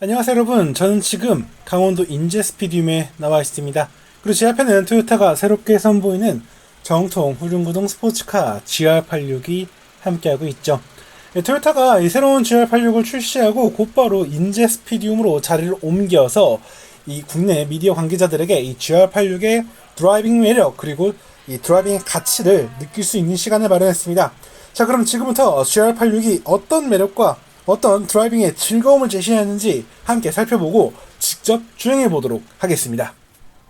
안녕하세요 여러분, 저는 지금 강원도 인제스피디움에 나와 있습니다. 그리고 제 앞에는 토요타가 새롭게 선보이는 정통 후륜구동 스포츠카 GR86이 함께하고 있죠. 토요타가 이 새로운 GR86을 출시하고 곧바로 인제스피디움으로 자리를 옮겨서 이 국내 미디어 관계자들에게 이 GR86의 드라이빙 매력 그리고 이 드라이빙의 가치를 느낄 수 있는 시간을 마련했습니다. 자, 그럼 지금부터 GR86이 어떤 매력과 어떤 드라이빙의 즐거움을 제시하는지 함께 살펴보고 직접 주행해 보도록 하겠습니다.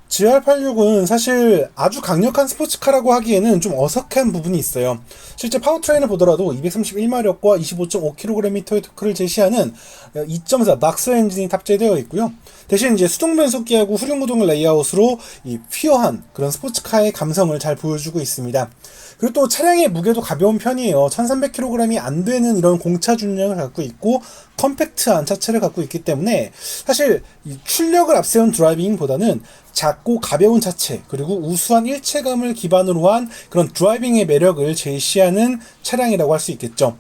GR86은 사실 아주 강력한 스포츠카라고 하기에는 좀 어색한 부분이 있어요. 실제 파워트레인을 보더라도 231마력과 25.5kg의 토크를 제시하는 2.4 막스 엔진이 탑재되어 있고요. 대신 이제 수동 변속기하고 후륜구동 레이아웃으로 이 퓨어한 그런 스포츠카의 감성을 잘 보여주고 있습니다. 그리고 또 차량의 무게도 가벼운 편이에요. 1300kg이 안 되는 이런 공차 중량을 갖고 있고 컴팩트한 차체를 갖고 있기 때문에 사실 이 출력을 앞세운 드라이빙보다는 작고 가벼운 차체 그리고 우수한 일체감을 기반으로 한 그런 드라이빙의 매력을 제시하는 차량이라고 할 수 있겠죠.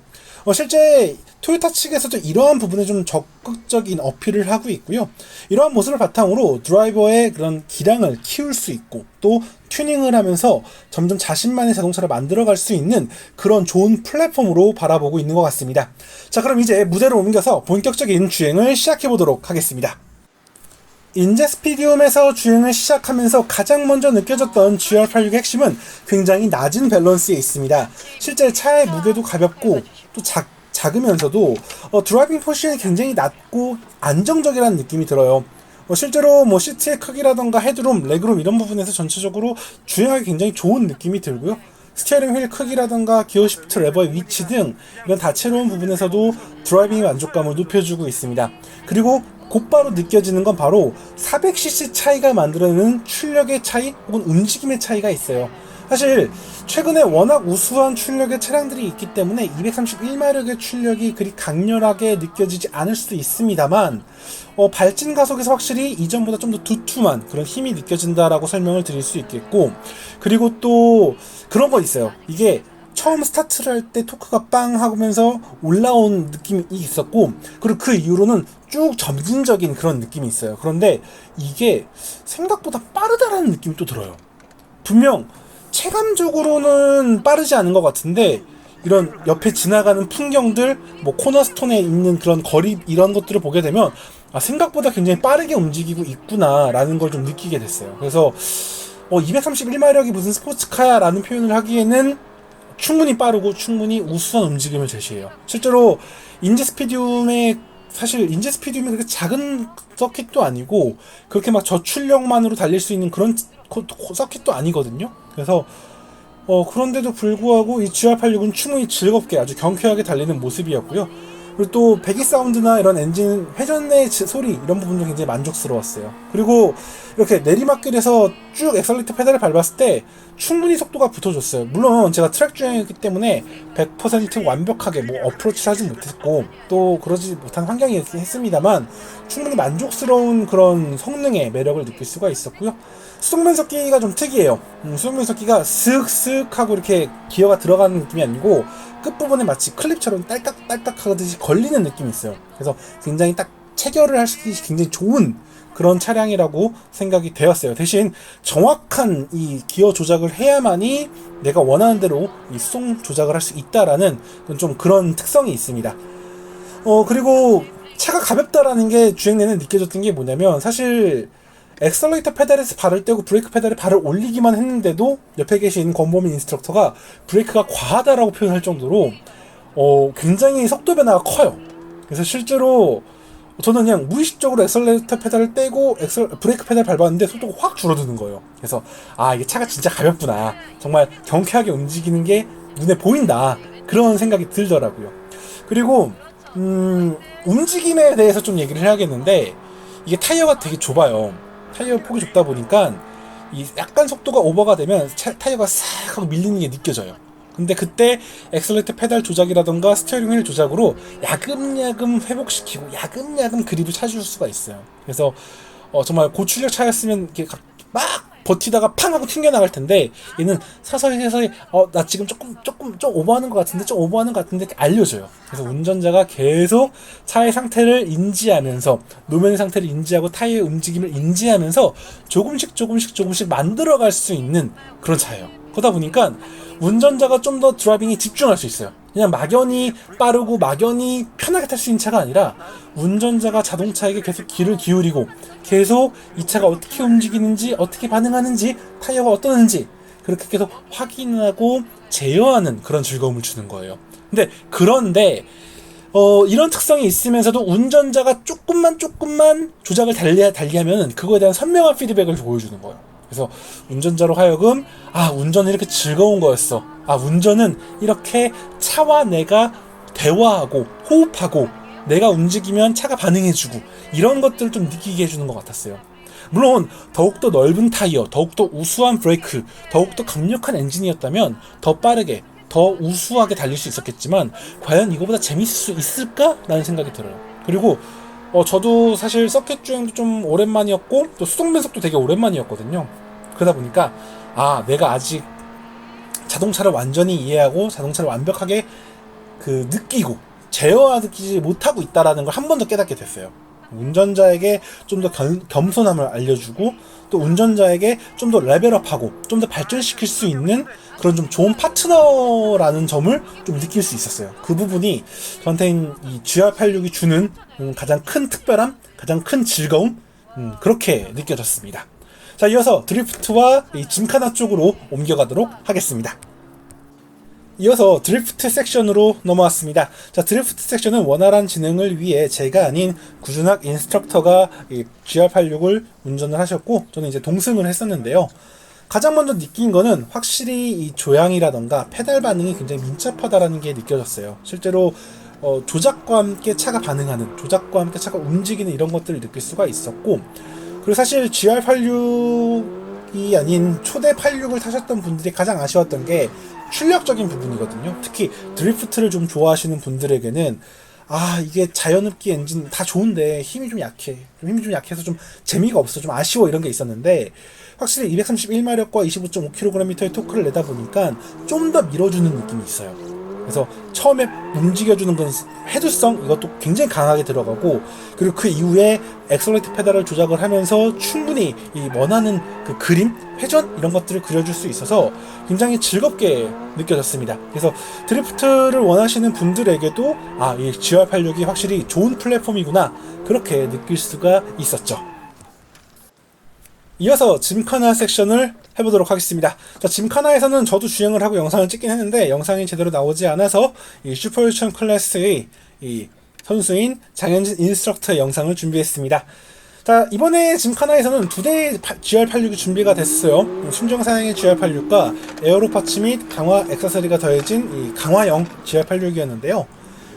실제 토요타 측에서도 이러한 부분에 좀 적극적인 어필을 하고 있고요. 이러한 모습을 바탕으로 드라이버의 그런 기량을 키울 수 있고 또 튜닝을 하면서 점점 자신만의 자동차를 만들어갈 수 있는 그런 좋은 플랫폼으로 바라보고 있는 것 같습니다. 자, 그럼 이제 무대로 옮겨서 본격적인 주행을 시작해보도록 하겠습니다. 인제스피디움에서 주행을 시작하면서 가장 먼저 느껴졌던 GR86의 핵심은 굉장히 낮은 밸런스에 있습니다. 실제 차의 무게도 가볍고 또 작으면서도 드라이빙 포지션이 굉장히 낮고 안정적이라는 느낌이 들어요. 실제로 시트의 크기라던가 헤드룸, 레그룸 이런 부분에서 전체적으로 주행하기 굉장히 좋은 느낌이 들고요. 스티어링 휠 크기라던가 기어 시프트 레버의 위치 등 이런 다채로운 부분에서도 드라이빙의 만족감을 높여주고 있습니다. 그리고 곧바로 느껴지는 건 바로 400cc 차이가 만들어내는 출력의 차이 혹은 움직임의 차이가 있어요. 사실 최근에 워낙 우수한 출력의 차량들이 있기 때문에 231마력의 출력이 그리 강렬하게 느껴지지 않을 수도 있습니다만 발진 가속에서 확실히 이전보다 좀 더 두툼한 그런 힘이 느껴진다라고 설명을 드릴 수 있겠고, 그리고 또 그런 거 있어요. 이게 처음 스타트를 할 때 토크가 빵 하면서 올라온 느낌이 있었고, 그리고 그 이후로는 쭉 점진적인 그런 느낌이 있어요. 그런데 이게 생각보다 빠르다라는 느낌이 또 들어요. 분명 체감적으로는 빠르지 않은 것 같은데 이런 옆에 지나가는 풍경들, 코너스톤에 있는 그런 거리 이런 것들을 보게 되면 생각보다 굉장히 빠르게 움직이고 있구나라는 걸 좀 느끼게 됐어요. 그래서 231마력이 무슨 스포츠카야 라는 표현을 하기에는 충분히 빠르고 충분히 우수한 움직임을 제시해요. 실제로 사실 인제스피디움이 그렇게 작은 서킷도 아니고 그렇게 막 저출력만으로 달릴 수 있는 그런 서킷도 아니거든요. 그래서 그런데도 불구하고 이 GR86은 충분히 즐겁게 아주 경쾌하게 달리는 모습이었고요. 그리고 또 배기 사운드나 이런 엔진 회전의 소리 이런 부분도 굉장히 만족스러웠어요. 그리고 이렇게 내리막길에서 쭉 엑셀레이터 페달을 밟았을 때 충분히 속도가 붙어줬어요. 물론 제가 트랙 주행했기 때문에 100% 완벽하게 어프로치를 하지 못했고 또 그러지 못한 환경이었긴 했습니다만 충분히 만족스러운 그런 성능의 매력을 느낄 수가 있었고요. 수동 변속기가 좀 특이해요. 수동 변속기가 슥슥 하고 이렇게 기어가 들어가는 느낌이 아니고 끝부분에 마치 클립처럼 딸깍딸깍 하듯이 걸리는 느낌이 있어요. 그래서 굉장히 딱 체결을 할 수 있는 굉장히 좋은 그런 차량이라고 생각이 되었어요. 대신 정확한 이 기어 조작을 해야만이 내가 원하는 대로 이 수동 조작을 할 수 있다라는 좀 그런 특성이 있습니다. 그리고 차가 가볍다라는 게 주행 내내 느껴졌던 게 뭐냐면, 사실 엑셀레이터 페달에서 발을 떼고 브레이크 페달에 발을 올리기만 했는데도 옆에 계신 권범인 인스트럭터가 브레이크가 과하다라고 표현할 정도로 굉장히 속도 변화가 커요. 그래서 실제로 저는 그냥 무의식적으로 엑셀레이터 페달을 떼고 브레이크 페달 밟았는데 속도가 확 줄어드는 거예요. 그래서 이게 차가 진짜 가볍구나, 정말 경쾌하게 움직이는 게 눈에 보인다, 그런 생각이 들더라고요. 그리고 움직임에 대해서 좀 얘기를 해야겠는데, 이게 타이어가 되게 좁아요. 타이어 폭이 좁다 보니까 이 약간 속도가 오버가 되면 타이어가 싹 하고 밀리는 게 느껴져요. 근데 그때 엑셀레이터 페달 조작이라던가 스티어링 휠 조작으로 야금야금 회복시키고 야금야금 그립을 찾을 수가 있어요. 그래서 정말 고출력 차였으면 이렇게 막 버티다가 팡 하고 튕겨나갈 텐데 얘는 서서히 나 지금 조금 좀 오버하는 것 같은데 이렇게 알려줘요. 그래서 운전자가 계속 차의 상태를 인지하면서 노면의 상태를 인지하고 타이어의 움직임을 인지하면서 조금씩 만들어갈 수 있는 그런 차예요. 그러다 보니까 운전자가 좀 더 드라이빙에 집중할 수 있어요. 그냥 막연히 빠르고 막연히 편하게 탈 수 있는 차가 아니라 운전자가 자동차에게 계속 귀를 기울이고 계속 이 차가 어떻게 움직이는지 어떻게 반응하는지 타이어가 어떠는지 그렇게 계속 확인하고 제어하는 그런 즐거움을 주는 거예요. 그런데 이런 특성이 있으면서도 운전자가 조금만 조작을 달리하면 그거에 대한 선명한 피드백을 보여주는 거예요. 그래서 운전자로 하여금 운전은 이렇게 즐거운 거였어. 운전은 이렇게 차와 내가 대화하고 호흡하고 내가 움직이면 차가 반응해주고 이런 것들을 좀 느끼게 해주는 것 같았어요. 물론 더욱더 넓은 타이어, 더욱더 우수한 브레이크, 더욱더 강력한 엔진이었다면 더 빠르게 더 우수하게 달릴 수 있었겠지만 과연 이거보다 재밌을 수 있을까? 라는 생각이 들어요. 그리고 저도 사실 서킷 주행도 좀 오랜만이었고 또 수동 변속도 되게 오랜만이었거든요. 그러다 보니까 내가 아직 자동차를 완전히 이해하고 자동차를 완벽하게 느끼고 제어하지 못하고 있다라는 걸 한 번 더 깨닫게 됐어요. 운전자에게 좀 더 겸손함을 알려주고 또 운전자에게 좀 더 레벨업하고 좀 더 발전시킬 수 있는 그런 좀 좋은 파트너라는 점을 좀 느낄 수 있었어요. 그 부분이 저한테는 이 GR86이 주는 가장 큰 특별함, 가장 큰 즐거움 그렇게 느껴졌습니다. 자, 이어서 드리프트와 이 짐카나 쪽으로 옮겨가도록 하겠습니다. 이어서 드리프트 섹션으로 넘어왔습니다. 자, 드리프트 섹션은 원활한 진행을 위해 제가 아닌 구준학 인스트럭터가 이 GR86을 운전을 하셨고 저는 이제 동승을 했었는데요. 가장 먼저 느낀 거는 확실히 이 조향이라던가 페달 반응이 굉장히 민첩하다라는 게 느껴졌어요. 실제로 조작과 함께 차가 반응하는, 조작과 함께 차가 움직이는 이런 것들을 느낄 수가 있었고, 그리고 사실 GR86이 아닌 초대 86을 타셨던 분들이 가장 아쉬웠던 게 출력적인 부분이거든요. 특히 드리프트를 좀 좋아하시는 분들에게는 이게 자연흡기 엔진 다 좋은데 힘이 좀 약해서 좀 재미가 없어, 좀 아쉬워 이런 게 있었는데 확실히 231마력과 25.5kg의 토크를 내다 보니까 좀 더 밀어주는 느낌이 있어요. 그래서 처음에 움직여주는 건 헤드성 이것도 굉장히 강하게 들어가고 그리고 그 이후에 엑셀레이터 페달을 조작을 하면서 충분히 이 원하는 그 그림, 회전 이런 것들을 그려줄 수 있어서 굉장히 즐겁게 느껴졌습니다. 그래서 드리프트를 원하시는 분들에게도 이 GR86이 확실히 좋은 플랫폼이구나 그렇게 느낄 수가 있었죠. 이어서 짐카나 섹션을 해보도록 하겠습니다. 자, 짐카나에서는 저도 주행을 하고 영상을 찍긴 했는데 영상이 제대로 나오지 않아서 이 슈퍼유천 클래스의 이 선수인 장현진 인스트럭터의 영상을 준비했습니다. 자, 이번에 짐카나에서는 두 대의 GR86이 준비가 됐어요. 순정 사양의 GR86과 에어로 파츠 및 강화 액세서리가 더해진 이 강화형 GR86이었는데요.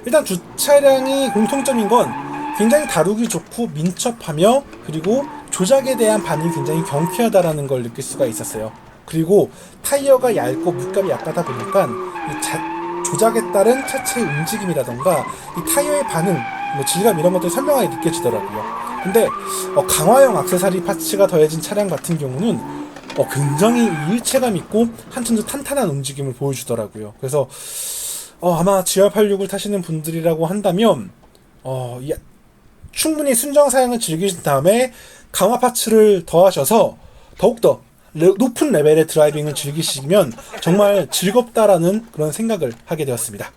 일단 두 차량이 공통점인 건 굉장히 다루기 좋고 민첩하며 그리고 조작에 대한 반응이 굉장히 경쾌하다라는 걸 느낄 수가 있었어요. 그리고 타이어가 얇고 무게감이 약하다 보니까 이 조작에 따른 차체의 움직임이라던가 이 타이어의 반응, 질감 이런 것들이 선명하게 느껴지더라고요. 근데 강화형 액세서리 파츠가 더해진 차량 같은 경우는 굉장히 일체감 있고 한층 더 탄탄한 움직임을 보여주더라고요. 그래서 아마 GR86을 타시는 분들이라고 한다면 충분히 순정 사양을 즐기신 다음에 강화 파츠를 더하셔서 더욱더 높은 레벨의 드라이빙을 즐기시면 정말 즐겁다라는 그런 생각을 하게 되었습니다.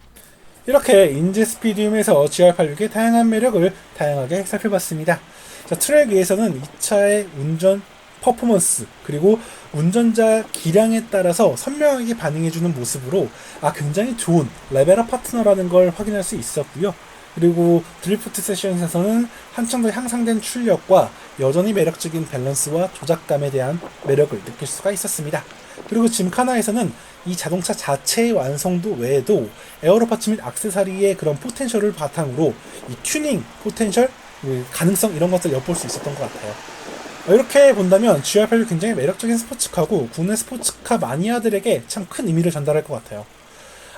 이렇게 인제스피디움에서 GR86의 다양한 매력을 다양하게 살펴봤습니다. 자, 트랙 위에서는 이 차의 운전 퍼포먼스 그리고 운전자 기량에 따라서 선명하게 반응해주는 모습으로 굉장히 좋은 레벨업 파트너라는 걸 확인할 수 있었고요. 그리고 드리프트 세션에서는 한층 더 향상된 출력과 여전히 매력적인 밸런스와 조작감에 대한 매력을 느낄 수가 있었습니다. 그리고 짐카나에서는 이 자동차 자체의 완성도 외에도 에어로 파츠 및 액세서리의 그런 포텐셜을 바탕으로 이 튜닝 포텐셜, 가능성 이런 것들을 엿볼 수 있었던 것 같아요. 이렇게 본다면 GR86 굉장히 매력적인 스포츠카고 국내 스포츠카 마니아들에게 참 큰 의미를 전달할 것 같아요.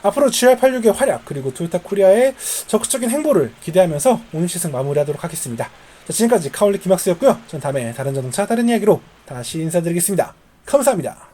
앞으로 GR86의 활약 그리고 토요타 코리아의 적극적인 행보를 기대하면서 오늘 시승 마무리하도록 하겠습니다. 자, 지금까지 카올리 김학수였고요. 전 다음에 다른 자동차 다른 이야기로 다시 인사드리겠습니다. 감사합니다.